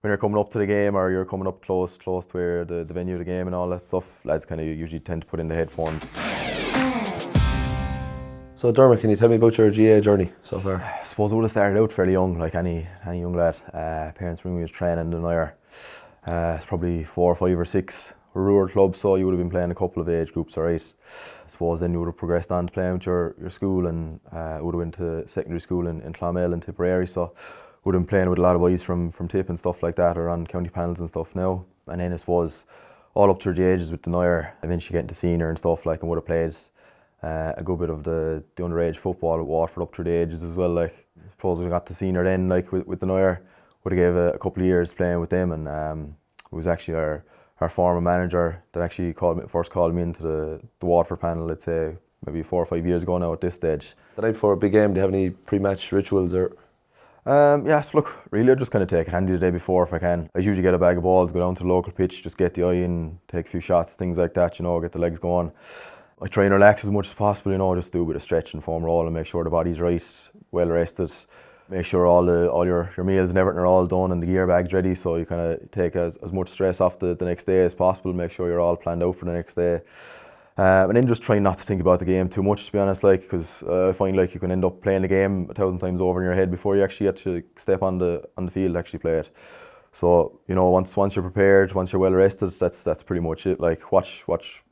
when you're coming up to the game or you're coming up close to where the venue of the game and all that stuff, lads kind of usually tend to put in the headphones. So Dermot, can you tell me about your GAA journey so far? I suppose I would have started out fairly young, like any young lad. Parents bring me to training in Ireland. It's probably 4 or 5 or 6. We're a rural club, so you would have been playing a couple of age groups, alright. I suppose then you would have progressed on to playing with your school, and would have went to secondary school in Clonmel and Tipperary, so would have been playing with a lot of boys from Tip and stuff like that, or on county panels and stuff now. And then I suppose all up through the ages with the Nair, eventually getting to senior and stuff like, and would have played a good bit of the underage football at Waterford up through the ages as well. Like, I suppose we got to senior then, like with the Nair, would have gave a couple of years playing with them, and it was actually our former manager that actually first called me into the Waterford panel, let's say maybe 4 or 5 years ago now at this stage. The night before a big game, do you have any pre-match rituals or? Yes, look, really I just kind of take it handy the day before if I can. I usually get a bag of balls, go down to the local pitch, just get the eye in, take a few shots, things like that, you know, get the legs going. I try and relax as much as possible, you know, just do a bit of stretch and foam roll and make sure the body's right, well rested. Make sure all your meals and everything are all done and the gear bag's ready, so you kind of take as much stress off the next day as possible, make sure you're all planned out for the next day. And then just try not to think about the game too much, to be honest, like, because I find like you can end up playing the game 1,000 times over in your head before you actually get to step on the field to actually play it. So, you know, once you're prepared, once you're well rested, that's pretty much it. Like, watch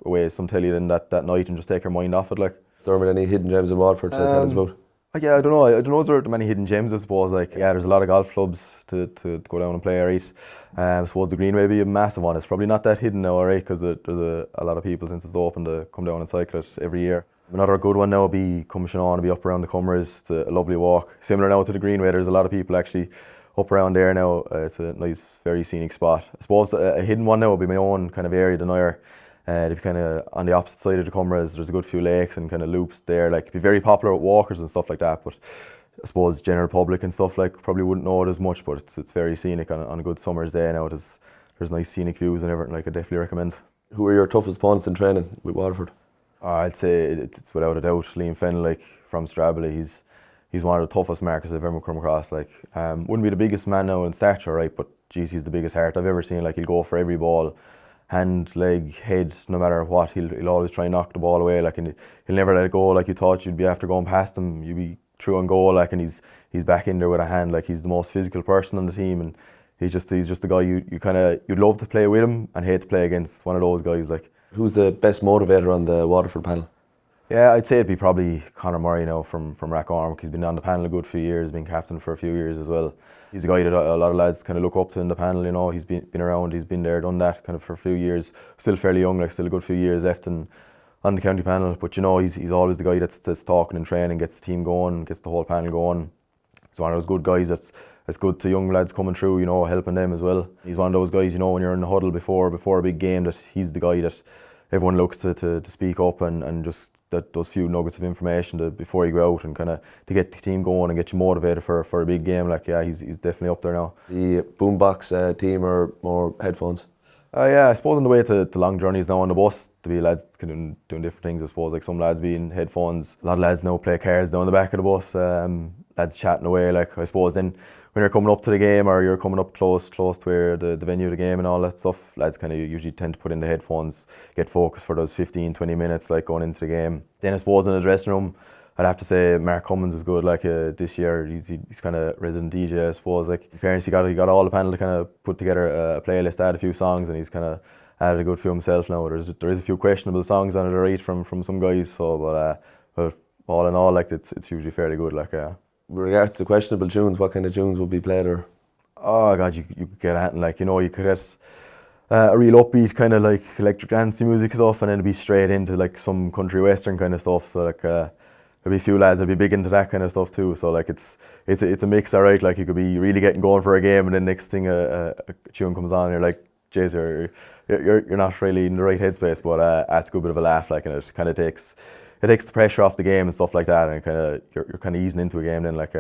away some telly then that night and just take your mind off it. Like, Dermot, any hidden gems in Waterford to tell us about? Yeah, I don't know if there are many hidden gems, I suppose. Like, yeah, there's a lot of golf clubs to go down and play, right? I suppose the Green may be a massive one. It's probably not that hidden now, right? Because there's a lot of people, since it's open, to come down and cycle it every year. Another good one now will be Cumshanawn, be up around the Cummers. It's a lovely walk. Similar now to the Greenway, there's a lot of people actually up around there now. It's a nice, very scenic spot. I suppose a hidden one now will be my own kind of area, the Nair. They'd be kind of on the opposite side of the Cummers. There's a good few lakes and kind of loops there. Like, it'd be very popular with walkers and stuff like that. But I suppose general public and stuff like probably wouldn't know it as much. But it's very scenic on a good summer's day now. There's nice scenic views and everything. Like, I definitely recommend. Who are your toughest opponents in training with Waterford? I'd say it's without a doubt Liam Fennell, like, from Strabble. He's one of the toughest markers I've ever come across. Like, wouldn't be the biggest man now in stature, right? But geez, he's the biggest heart I've ever seen. Like, he'll go for every ball. Hand, leg, head, no matter what, he'll always try and knock the ball away, like, and he'll never let it go. Like, you thought you'd be after going past him, you'd be through and goal, like, and he's back in there with a hand. Like, he's the most physical person on the team, and he's just a guy you'd love to play with him and hate to play against. One of those guys. Like, who's the best motivator on the Waterford panel? Yeah, I'd say it'd be probably Conor Murray now from Rathcormac. He's been on the panel a good few years, been captain for a few years as well. He's a guy that a lot of lads kind of look up to in the panel, you know. He's been around, he's been there, done that kind of for a few years. Still fairly young, like, still a good few years left on the county panel. But, you know, he's always the guy that's talking and training, gets the team going, gets the whole panel going. He's one of those good guys that's good to young lads coming through, you know, helping them as well. He's one of those guys, you know, when you're in the huddle before a big game, that he's the guy that everyone looks to speak up and just those few nuggets of information before you go out and kind of to get the team going and get you motivated for a big game. Like, yeah, he's definitely up there now. The boombox team or more headphones? Yeah, I suppose on the way to long journeys now on the bus, to be lads doing different things. I suppose, like, some lads be in headphones. A lot of lads now play cards down the back of the bus. Lads chatting away. Like, I suppose then when you're coming up to the game or you're coming up close to where the venue of the game and all that stuff, lads kind of usually tend to put in the headphones, get focused for those 15-20 minutes, like, going into the game. Then I suppose in the dressing room, I'd have to say Mark Cummins is good. Like, this year he's kind of resident DJ, I suppose. Like, in fairness, he got all the panel to kind of put together a playlist, add a few songs, and he's kind of added a good few himself now. There is a few questionable songs on it, right, from some guys. So, but all in all, like, it's usually fairly good. Like, with regards to questionable tunes, what kind of tunes will be played? Or? Oh God, you could get anything. Like, you know, you could get a real upbeat kind of like electric dance music stuff, and then it'd be straight into like some country western kind of stuff. So, like, there'd be a few lads that'd be big into that kind of stuff too. So, like, it's a mix, alright. Like, you could be really getting going for a game, and then next thing a tune comes on, and you're like, jeez, you're not really in the right headspace. But it's a good bit of a laugh, like, and it kind of takes the pressure off the game and stuff like that, and you're kind of easing into a game then, like.